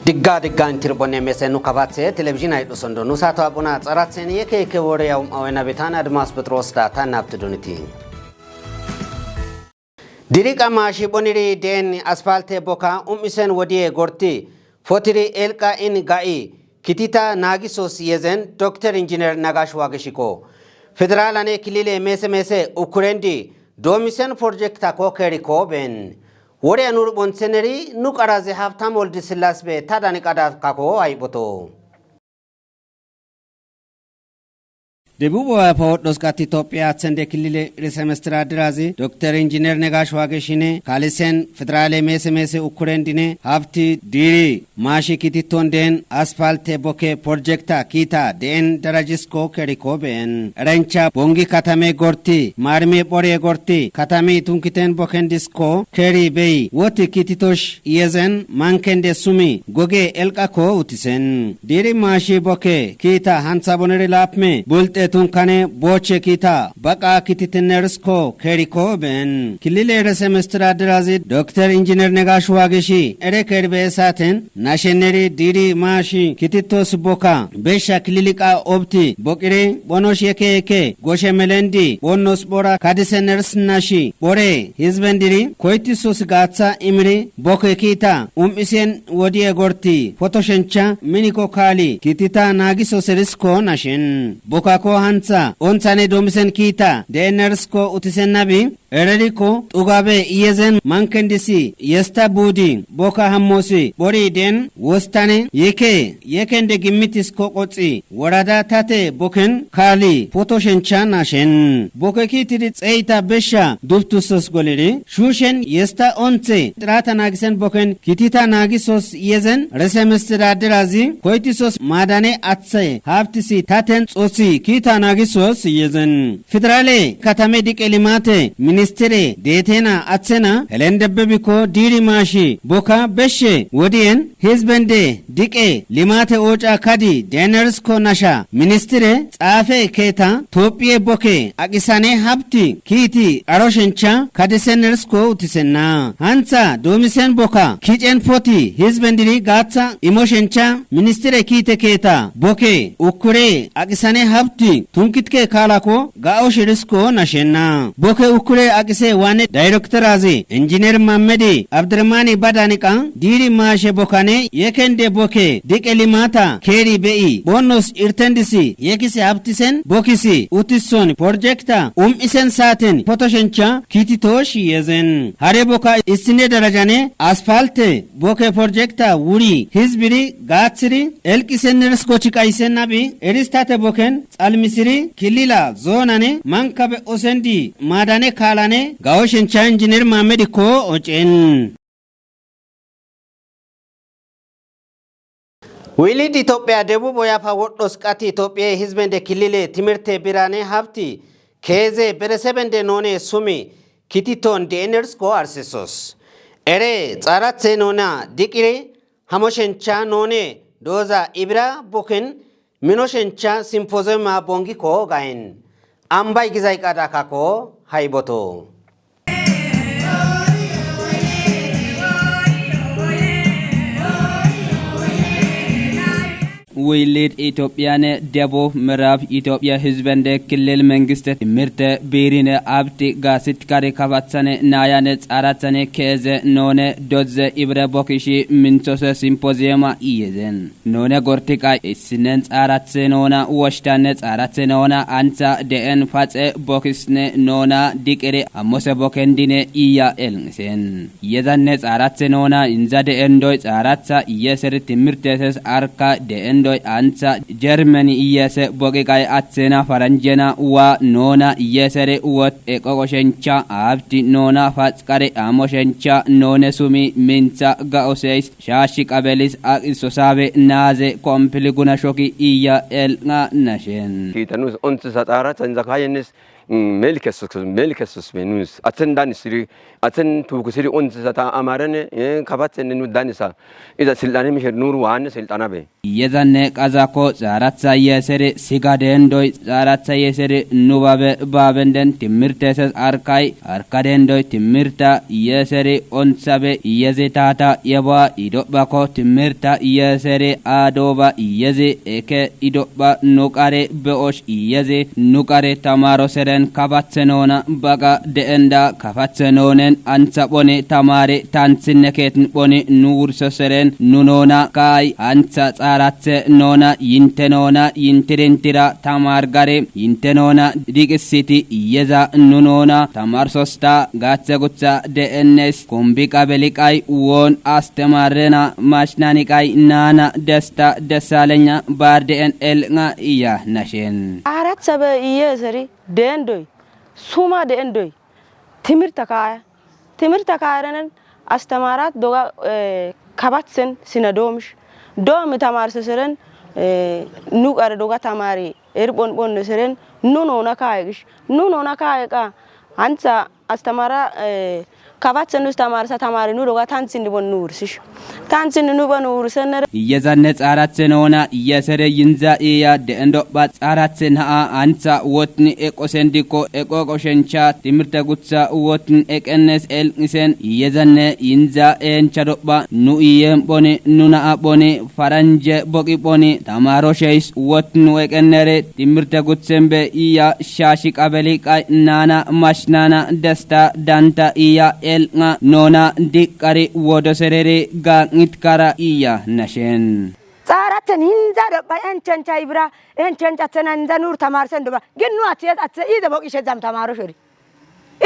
digga intirbonne mesenu kavatse televizhiin ay dhusondo nusato abuna tsaratsen yeke Worya awena betana admas petros data naptuduniti dirika mashi boniri den asfalte boka isen wodie gorti fotiri elka in gai kitita nagisos yezen Dr. Engineer Nagash Wageshiko federal ane kilile mese ukurendi domisen project ko keriko ben Worya nur bonseneri nuk araze haftam oldi silasbe tadani kada kako aiboto ደቡብ ፖርቶስ ኢትዮጵያ ጸንደ ክልል ርዕሰ መስተዳድር ዶክተር ኢንጂነር ነጋሽ ዋገሽኔ ካሊሰን ፌደራል ሜሰሜሰ ኡኩሬንዲኔ ሀፍቲ ዲሪ ማሽኪቲቶን ደን አስፋልት ቦኬ ፕሮጀክታ ኪታ ደን ደረጅስኮ ከሪኮቤን ረንቻ ቦንጊ ከተሜ ጎርቲ ማርሜ ጶሬ ጎርቲ ከተሜ ቱንኪተን ቦከንዲስኮ ከሪ በይ ወቲ ኪቲቶሽ የዘን ማንከንደ ሱሚ ጎጌ ኤልቃኮ ኡቲሰን ዲሪ ማሺ ቦኬ ኪታ ሃንሳቦነሪ ላፕሜ ቡልጤ tunkane boche kita baka kititinersko keriko ben kilile rese mestradirazi Dr. Engineer Nagash Wageshi ere kerbe saten nasheneri diri mashi kititos boka besha kililika opti bokire bonosh yeke goshe melendi bonos bora kadiseners nashi bore hizbendiri koitisos gatsa imri boke kita isen wodie gorti photoshencha miniko kali kitita nagiso serisko nashin boka ko hansa onsane domisen kita denersko utisenabi ereriko tugabe iyezen mankendisi yesta budi boka hammosi bori den wostane yekende gimmitis ko qotsi warada tate boken kali photoshencha nashen boke kitiri tseita besha duftusos goliri shushen yesta once trata nagisen boken kitita nagisos iyezen resemestradirazi koitisos madane atse haftisi taten tsosi kita nagisos yezen federale katame dikelimate ministere detena atsena helendebebiko diri mashi boka beshe wodien hizbende dike limate ocha kadi denersko nasha ministere tsafe keta topie boke agisane habti kiti aroshencha kadisenersko utisenna hansa domisen boka kichen foti hizbendiri gatsa imoshencha ministere kite keta boke ukure agisane habti tunkitke kalako gao shirisko nashenna boke ukure agise wane director azi engineer Mamedi Abdurrahmani Badanika diri mashe bokane yekende boke dikelimata keri bei bonus irtendisi yekise habtisen bokisi utisson projecta isen saten photoshencha kititosh yezen hare boka isine darajane asfalte boke projecta wuri hizbiri gatsiri elkisenersko chikaisen nabi eristate boken almisiri kilila zonane mankabe osendi madane kalane gaoshencha engineer Mamedi ko ochen Wilid Ethiopia ደቡብ ወያፓ ወጥቶስ ቃቲ ኢትዮጵያ ህዝበንደ ክልል ትምርቴ ቢራኔ ሀብቲ ከዘ በረሰበንደ ኖኔ ሱሚ ኪቲቶን ዴነርስ ኮ አርሲሶስ ኤሬ ጻራት ሴኖና ዲቂሬ ሐሞሸንቻ ኖኔ ዶዛ ኢብራ ቦክን ሚኖሸንቻ ሲምፖዚየም ቦንጊ ኮ ጋይን አምባይ ግዛይ ቃዳካ ኮ ሃይቦቶ ዊሊድ ኢትዮጵያነ ደቡብ ምዕራብ ኢትዮጵያ ህዝበንደ ክልል መንግስት ምርተ ቤሪነ አብቲ ጋሲት ካሬ ካባትሰነ ናያነ ጻራትሰነ ከዘ ኖነ ዶዘ ኢብረ ቦክሺ ምንቶሰ ሲምፖዚየማ ኢየዘን ኖነ ጎርቲቃ እስነን ጻራትሰ ኖና ወሽታነ ጻራትሰ ኖና አንሳ ደኤን ፋጸ ቦክስነ ኖና ዲቅሬ አሞሰ ቦከንዲነ ኢያ ኤልንሰን የዛነ ጻራትሰ ኖና እንዛ ደኤንዶ ጻራትሳ ኢየሰር ትምርተሰስ አርካ ደኤንዶ ansa Germany iyese bogekai atsena faranjena wa nona iyesere uwat ekokoshencha abti nona fatskare amoshencha none sumi minsa gaoseis shashi kabelis akisosabe naze kompili guna shoki iya el nga nashen kitanus onse satara tanzakayenes melkesus menus aten danisiri aten tukusiri onsata amarane kafatsen nu danisa ida silane misher nuru wan siltana be yezanne qazako zaratsa yesere sigadendoy zaratsa yesere nubabe babenden timirteses arkadendoy timirta yesere onsabe yezetata yeba idobako timirta yesere adoba yeze eke idobba nukare beosh yeze nukare tamaro seren kafatsenona baga deenda kafatsenonen ansabone tamare tansinneketen bone nur seren nunona kai ansa tsaratse nona yintenona yintirintira tamargare yintenona digisiti yeza nunona tamarsosta gatsegutsa dns kumbika belikai won astemarena mashnanikai nana desta desalenya bardeen elnga iya nashen arat sabe yeseri dendoy suma dendoy timirta kaya astamarat doga kabatsen sinadomish dom tamarseren nuqar doga tamari erbon seren nunona kaya ka ansa astamara kabatsen tamarsa tamari nu doga tansin bon nursish tansin nu bon ursen yezanne tsaratsenona yesere yinza iya deendo ba tsaratsen ha ansa wotni ekosendiko ekokoshencha timirta gutsa wotni eknes elnisen yezanne yinza enchadoba nu iyem boni nuna aboni faranje boki boni tamaro sheis wotnu ekennere timirta gutsembe iya shashik abeli kai nana mashnana desta danta iya elnga nona dikari wodoserere ga ngitkara iya nashen Tsaaraten hinza da bayan canca ibra en canca tsananza nur tamarsen doba gennu atse ida bok ishe zam tamaro shori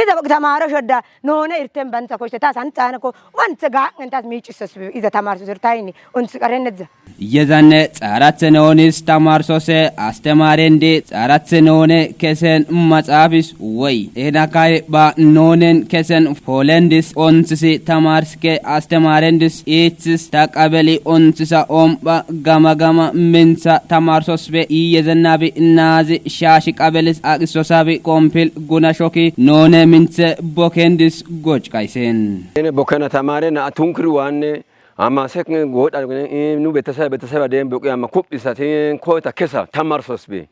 ida bok tamaro shoda nona irtem banta ko ta santana ko wantsa ga ntas miicisas ida tamarso zertaini uns qarenedza yezanne tsaratsenoonis tamarsose astemarende tsaratsenone kesen matsabis way enakai ba nonen kesen polendis onsisi tamarske astemarendis itsis taqabeli onsisa omba gama minsa tamarsosbe yezenabi nazi shashi qabelis aqisosabi kompil gunashoki none minse bokendis gochkaisen ene bokana tamare na tunkri wanne ama sek goda nu betasaba dem boki ama kubisatin ko ta kesa tamarsosbe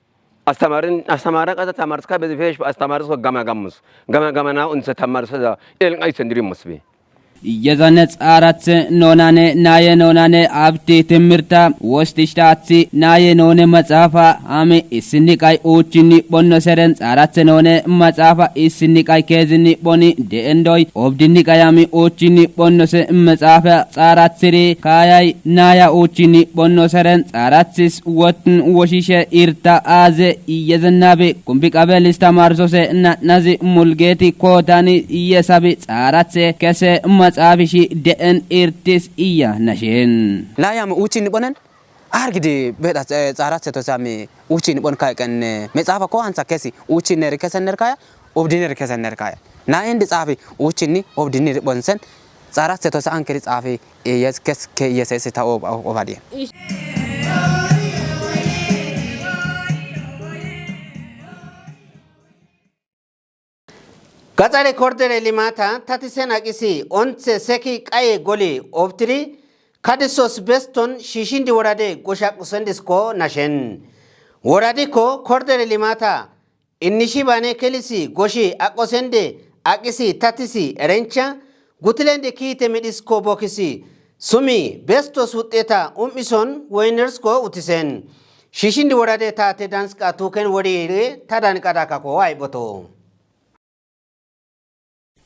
astamara qata tamarska be fesh astamarsko gama na unsa tamarsa el ngaisendirimusbe yezanne tsaratse nonane naye nonane abti timirta wostishtatsi naye none matsafa ame isinikai uchini bonno seren tsaratse none matsafa isinikai kezini boni deendoy obdinikai ame uchini bonno se matsafa tsaratsiri kayai naya uchini bonno seren tsaratsis wotn woshishe irta aze yezannabe kumbikabelis tamarsose nazi mulgeti kotani yesabi tsaratse kese abishi den irtis iya nashen la yam uchini bonan argide beda tsaratse to sami uchini bon kay kan metsafa ko ansa kesi uchini rikesener kaya obdiner rikesener kaya na endi tsafi uchini obdiner bonsen tsaratse to sa ankeri tsafi yes kes ke yes ta obadi Gatsare kordere limata tatisen akisi onse seki kaye goli oftiri kadisos beston shishindi warade goshak usendisko nashen waradi ko kordere limata innishi bane kelisi goshi akosende akisi tatisi erencha gutilende kite medisko bokisi sumi bestos uteta umison winners ko utisen shishindi warade tate dance ka tuken warire tadan kadaka ko aiboto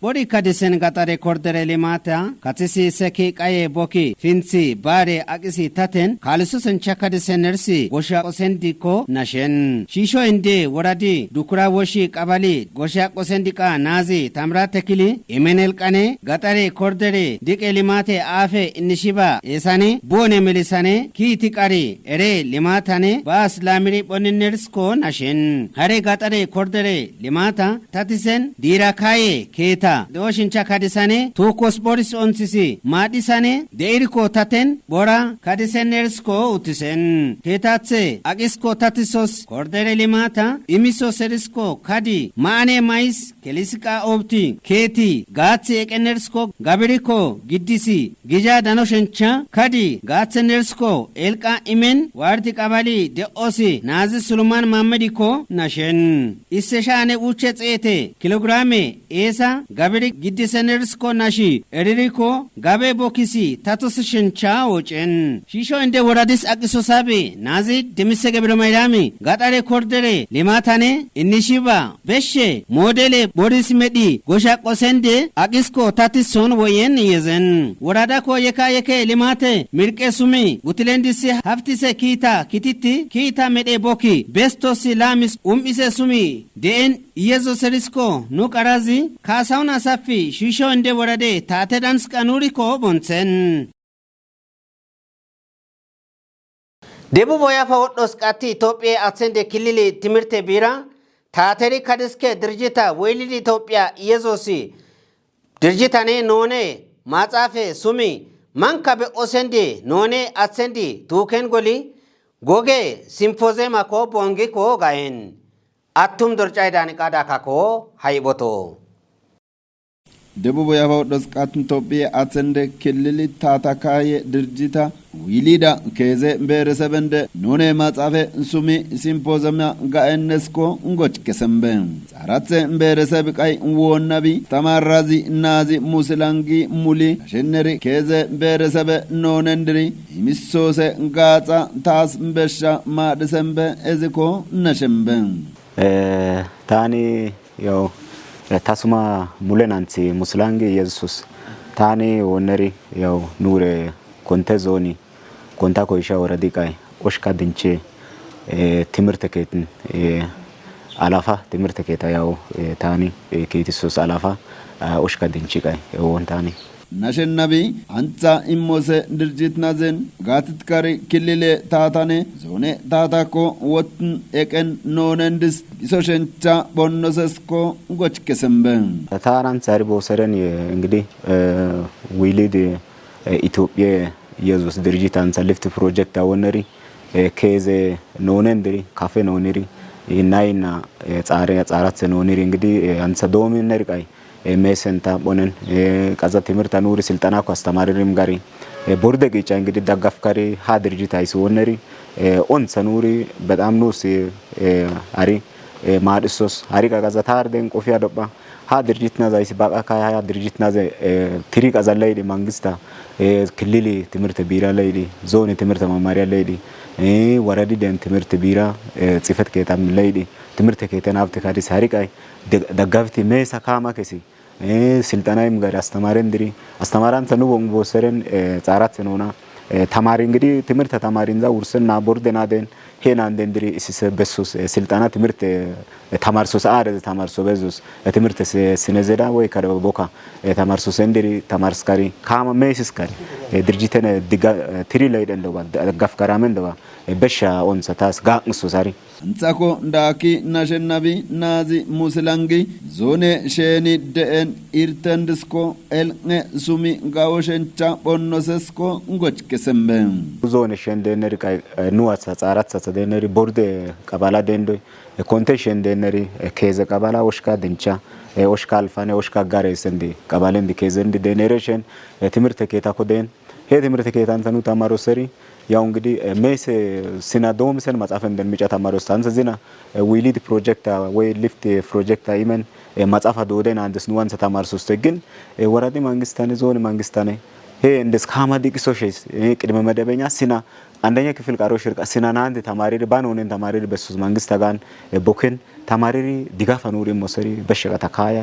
Bodi kadisen gatare kordere limata katisi seki kaye boki finsi bare akisi taten kalisusen chakadisen nersi gosha osendiko nashen shisho inde waradi dukura woshi kabali gosha osendika nazi tamra tekili emenel kane gatare kordere dike limate afe inishiba esane bone melisane kiti kari ere limatane bas lamiri boninnersko nashen hare gatare kordere limata tatisen dira kaye keta keeta deoshincha kadisane tuko sports onsisi madisane deiriko taten bora kadisenersko utisen keetatse agisko tatisos kordere limata imiso serisko kadi maane mais kelisika obti keti gatse ekenersko gabiriko giddisi gija danoshincha kadi gatsenersko elka imen warti qabali de osi nazi Sulman Mamadiko nashen iseshane uche tsete kilograme esa gabiri giddisenersko nashi eririko gabe bokisi tatushincha ochen shisho inde woradis akiso sabe nazi demise gebro mairami gatare kordere limatane inishiba beshe modele boris medi gosha kosende akisko tatison woyen yezen worada ko yeke limate mirke sumi gutilendisi haftise kita mede boki besto silamis ise sumi den yezo serisko no karazi kasauna safi shisho inde worade tate dans kanuri ko bonsen debu boya fawdos kati Ethiopia atsende kilili timirte bira tateri kadiske dirjita welidi Ethiopia yezosi dirjitane none matsafe sumi mankabe osende none atsendi tuken goli goge symposium ko bongi ko gaen atum dorchai dani kada kako haiboto ደቡብ ያባውደስ ቃትን ኢትዮጵያ አጸንደ ክልል ታታካየ ድርጅታ ዊሊዳ ከዘ በረሰበንደ ኖኔ ማጻፈ ሱሚ ሲምፖዚየም ጋኤነስኮ እንጎች ከሰምበ ጻራተ በረሰብ ቃይ ወናቢ ተማራዚ ናዚ ሙስላንጊ ሙሊ ሸነሪ ከዘ በረሰበ ኖነንድሪ ሚሶሰ ጋጻ ታስ በሻ ማደሰምበ እዝኮ ነሸምበ ታኒ ያው tasuma mulenanti muslangi yesus tani woneri yaw nure konte zoni konta ko isha waradi kai oshka dinche timirte ketin alafa timirte keta yaw tani ketisus alafa oshka dinche kai won tani nashen nabi anza immose dirjit nazen gatit kari kilile tatane zone tatako wotn eken nonendis isoshencha bonnosesko gochkesembe taran tsari boseren እንግዲህ ዊሊድ ኢትዮጵያ ኢየሱስ ድርጅት አንሳ ሊፍት ፕሮጀክት አወነሪ ከዘ ኖነንድሪ ካፌ ኖነሪ ይናይና ጻራት ኖነሪ እንግዲህ አንሳ ዶሚነሪ ቃይ ሜሰንታ ቦነን ቀዛ ትምርታ ኑሪ ስልጣና ኮ አስተማሪም ጋሪ ቦርደ ጌጫ እንግዲህ ዳጋፍካሪ ሀ ድርጅት አይስ ወነሪ ኦን ሰኑሪ በጣም ኑስ አሪ ማድሶስ አሪ ቀዛ ታርደን ቆፊያ ደባ ሀ ድርጅት ናዛይስ ባቃ ካያ ድርጅት ናዘ ትሪ ቀዛ ላይ መንግስታ ክልል ትምርት ቢራ ላይ ዞን ትምርት መማሪያ ላይ ወረዲ ደን ትምርት ቢራ ጽፈት ከታም ላይ ትምርት ከታን አብተ ካዲ ሳሪቃይ ደጋፍቲ ሜሳ ካማ ከሲ ስልጣናይም ጋር አስተማረን አስተማራን ተኑ ቦሰረን ጻራት ነውና ተማሪ እንግዲህ ትምርት ተማሪንዛ ውርስና ቦርደና ደን ሄናን ደንድሪ እስስ በሱስ ስልጣና ትምርት ተማርሶስ አረ ተማርሶ በዙስ ትምርት ስነዘዳ ወይ ከረቦካ ተማርሶ ሰንደሪ ተማርስካሪ ካማ ሜስስካሪ ድርጅተነ ድጋ ትሪ ላይ ደንደባ ደጋፍካራመን ደባ በሻ ኦንሰታስ ጋንሱ ሳሪ አንጻኮ እንዳኪ ናሸናቢ ናዚ ሙስላንጊ ዞኔ ሼኒ ደኤን ኢርተንድስኮ ኤልኔ ሱሚ ጋዎሸንቻ ቦኖሰስኮ እንጎች ከሰምበ ዞኔ ሼን ደነሪ ቃይ ኑዋሳ ጻራት ሳሳ ደነሪ ቦርደ ቀባላ ደንዶ ኮንቴሽን ደነሪ ከዘ ቀባላ ወሽካ ድንቻ ወሽካ አልፋኔ ወሽካ ጋር ሰንዲ ቀባላ እንዲ ከዘንዲ ደነሬሽን ትምርት ከታ ኮደን ሄ ትምርት ከታ አንተኑ ተማሮ ሰሪ ያው እንግዲህ ሜስ ሲናዶም ሰን ማጻፈ እንደሚጫ ተማሪዎች ታንስ ዚና ዊሊድ ፕሮጀክት ወይ ሊፍት ፕሮጀክት አይመን ማጻፋ ዶደን አንደስ ኑዋንስ ተማርሶስ ግን ወራዲ መንግስታኔ ዞን መንግስታኔ ሄ እንደስ ካማዲቅ ሶሽስ ቅድመ መደበኛ ሲና አንደኛ ክፍል ቃሮ ሽርቃ ሲና ናንድ ተማሪ ባኖነን ተማሪ በሱስ መንግስት ጋን ቦከን ተማሪ ዲጋፋ ኑሪ ሞሰሪ በሸቃ ተካያ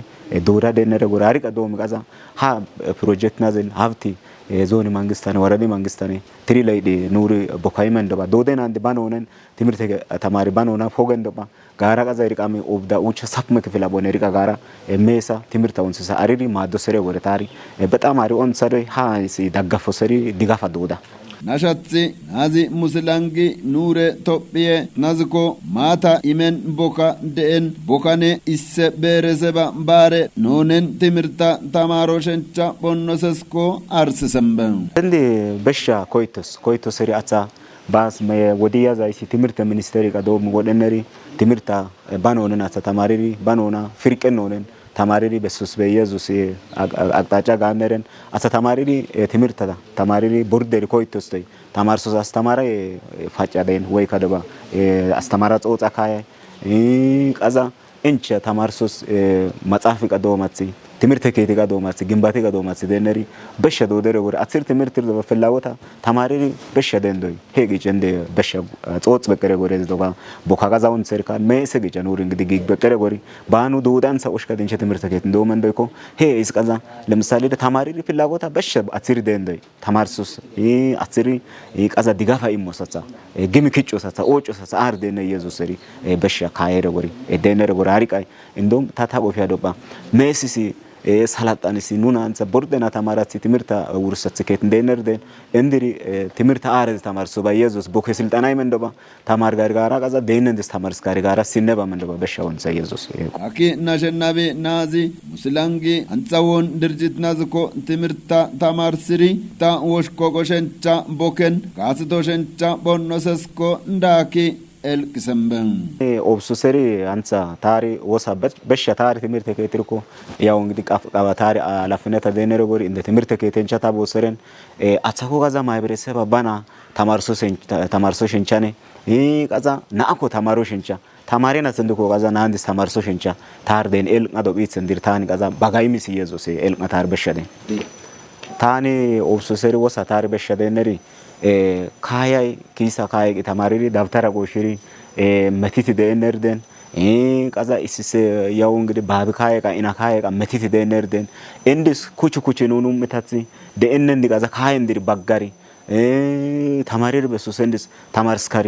ዶዳ ደነረ ጎራሪ ቀዶም ጋዛ ሀ ፕሮጀክት ናዘን ሀብቲ ዞን መንግስታኔ ወራዲ መንግስታኔ ትሪ ላይ ኑሪ ቦካይመን ደባ ዶደን አንድ ባኖነን ትምርት ተማሪ ባኖና ፎገን ደባ ጋራ ጋዛ ይርቃሚ ኦብዳ ኡቸ ሳፕመ ክፍል አቦነ ይርቃ ጋራ ሜሳ ትምርት አውንሰሳ አሪሪ ማዶ ሰሬ ወረታሪ በጣም አሪ ኦን ሰሬ ሃ ሲ ዳጋፎ ሰሪ ዲጋፋ ዶዳ nashatsi nazi musilangi nure toppiye naziko mata imen boka deen bokane isse bereseba bare nonen timirta tamaro shencha bonnosesko arsisemben እንደ በሻ ኮይቶስ ሪአታ ባስ ወዲያ ዛይሲ ትምህርት ሚኒስቴር ቀዶም ወደነሪ ትምህርታ ባኖነና ተማሪሪ ባኖና ፍርቅን ሆነን ተማሪሪ በሱስ በኢየሱስ አቅጣጫ ጋነረን አሳ ተማሪሪ ትምህርታ ተማሪሪ ቦርደር ኮይቶስ ተማርሶስ አስተማራ ፋጫደን ወይ ከደባ አስተማራ ጾጻ ካያ ቀዛ እንቸ ተማርሶስ መጻፍ ቀዶማት ትምህርት ከየት ጋር ዶማት ግንባታ ጋር ዶማት ደነሪ በሸዶ ደረ ወር አስር ትምህርት ነው በፍላወታ ተማሪሪ በሸደ እንደይ ሄግጭ እንደ በሸ ጾጽ በቀረ ወረ ዘባ ቦካጋዛውን ሰርካ መሰገ ጀኖር እንግዲህ ግግ በቀረ ወሪ ባኑ ዶዳን ሰዎች ከደንቸ ትምህርት ከየት እንደው መንደይ ኮ ሄ እስቀዛ ለምሳሌ ተማሪሪ ፍላጎታ በሸ አስር ደንደይ ተማርሱስ አስር ይቀዛ ዲጋፋ ይሞሰሳ ግም ክጮሰሳ ኦጮሰሳ አርደነ ኢየሱስ ሰሪ በሸ ካየረ ወሪ ደነረ ወሪ አሪቃይ እንደም ታታቆፊ ያዶባ መሲሲ ሰላጣንሲ ኑና አንተ ቦርደና ተማራት ትምህርት ውርሰት ከየት እንደነርደን እንድሪ ትምህርት አረዝ ተማርሶ በኢየሱስ ቦከ ስልጣና ይመንደባ ተማር ጋራ ቀዛ ደይነንስ ተማርስ ጋራ ሲነባ መንደባ በሻውን ኢየሱስ አኪ ናሸናቤ ናዚ ሙስላንጊ አንጻውን ድርጅት ናዝኮ ትምህርት ተማርስሪ ታ ወሽኮ ጎሸንቻ ቦከን ካስቶሸንቻ ቦኖሰስኮ እንዳኪ elkisembeng ኦብሱሰሪ አንሳ ታሪ ወሳበት በሻ ታሪ ትምህርት ከትርኮ ያው እንግዲህ ቃፋ ታሪ አላፍነታ ደነረ ጎሪ እንደ ትምህርት ከቴንቻታ ቦሰረን አጻኮ ጋዛ ማህበረሰብ ባና ተማርሶ ሸንቻኔ ቀዛ ናአኮ ተማሮ ሸንቻ ተማሪና ሰንድኮ ጋዛ ናንዲስ ተማርሶ ሸንቻ ታር ደን ኤል አዶቢት ሰንዲርታን ጋዛ ባጋይሚስ ኢየሱስ ኤል ማታር በሻደ ታኒ ኦብሱሰሪ ወሳ ታሪ በሻደ ነሪ ካያይ ኪሳ ካያይ ተማሪሪ ዳብተራ ጎሽሪ መቲት ደነርደን ቀዛ ኢሲስ ያው እንግዲህ ባብ ካያይ ቃ ካያይ ቃ መቲት ደነርደን እንድስ ኩቹ ኑኑ መታጽ ደእነን ዲጋዛ ካያይ እንድሪ ባጋሪ ተማሪሪ በሱሰንድስ ተማርስካሪ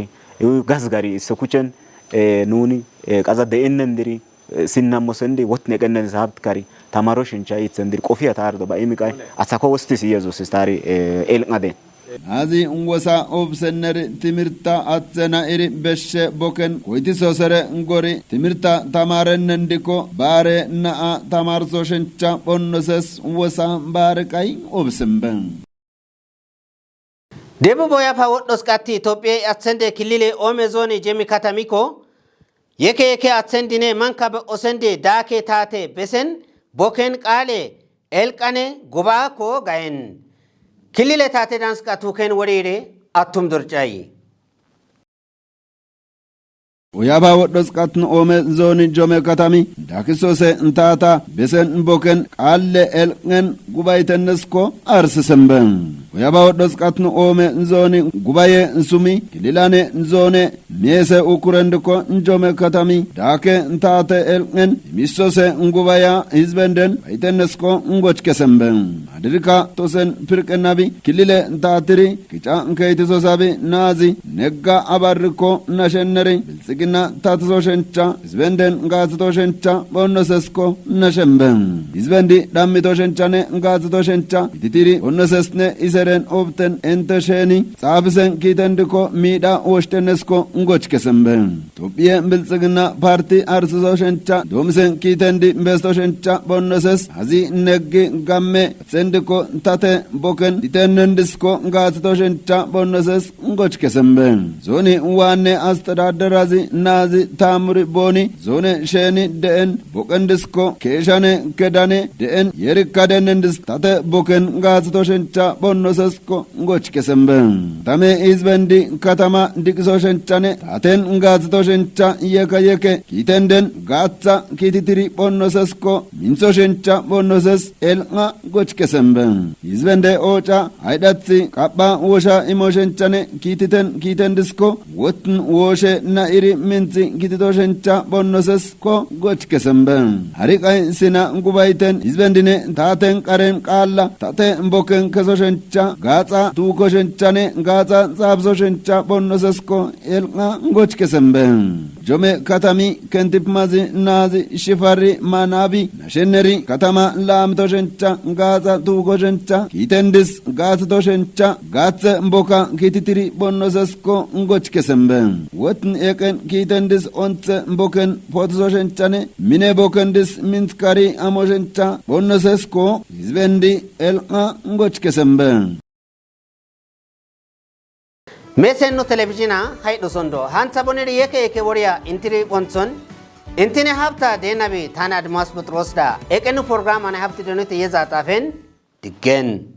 ጋዝጋሪ ሰኩቸን ኑኒ ቀዛ ደእነን እንድሪ ሲናሞሰንዲ ወትነ ቀነን ሳብትካሪ ተማሮሽ እንቻ ይትሰንድሪ ቆፊያ ታርዶ ባይሚቃይ አሳኮ ወስቲስ ኢየሱስ ስታሪ ኤልቃደ nazi unwasa obsener timirta atsena iri beshe boken koiti sosere ngori timirta tamaren ndiko bare naa tamarso shencha bonnoses unwasa bare kai obsemben Debu boya pa woddos katti Ethiopia atsende kilile omezoni jemi katamiko yeke atsendine manka be osende dake tate besen boken qale elqane gubako gayen kilile tate dans ka tuken warire atum durchayi Uyaba woddos katn ome zoni jome katami dakisose ntata besen boken qalle elqen gubaytenesko arsesemben Uyaba woddos katn ome zoni gubaye nsumi kililane nzone mese ukurendko njome katami dake ntate elqen misose ngubaya hizbenden baytenesko ngochkesemben adirika tosen pirkenabi kilile ntatiri kicha nkeitisosabi nazi negga abarko nasheneri bilsigina tatoshencha hizbenden ngazitoshencha bonnosesko nashemben hizbendi dammitoshenchane ngazitoshencha bititiri bonnosesne iseren obten entesheni tsabisen kitendiko mida woshtennesko ngochkesemben Ethiopia bilsigina parti arsoshencha domsen kitendi bestoshencha bonnoses hazi neggi gamme sendiko tate boken ditenendisko ngazitoshencha bonnoses ngochkesemben zoni wanne astadadarazi nazi tamuri boni zone sheni deen bokendisko keshane kedane deen yerikadenendis tate boken ngazitoshencha bonnosesko ngochkesemben tame izbendi katama dikisoshenchane taten ngazitoshencha yeke kitenden gatsa kititiri bonnosesko minsoshencha bonnoses elqa gochkesemben izbende ocha aidatsi kappa wosha imoshenchane kitendisko wotn woshe na iri minzi kititoshencha bonnosesko gochkesemben hariqai sina ngubaiten izbendine taten qaren qalla tate boken kesoshencha shencha gaza tuko shenchane gaza zabzo shencha bonno sesko elqa ngoch kesembe jome katami kentip mazi nazi shifari manabi nasheneri katama lamto shencha gaza tuko shencha kitendis gaza to shencha gaza mboka kititiri bonno sesko ngoch kesembe wotn eken kitendis ontse mboken potzo shenchane mine bokendis minskari amo shencha bonno sesko izbendi elqa ngoch kesembe Mesenno televizhiina haydo sondo hansa bonere yeke Worya intiri bonson intine hafta denabi tanad mas putrosda ekenu program ane hafti donite yezata fen digen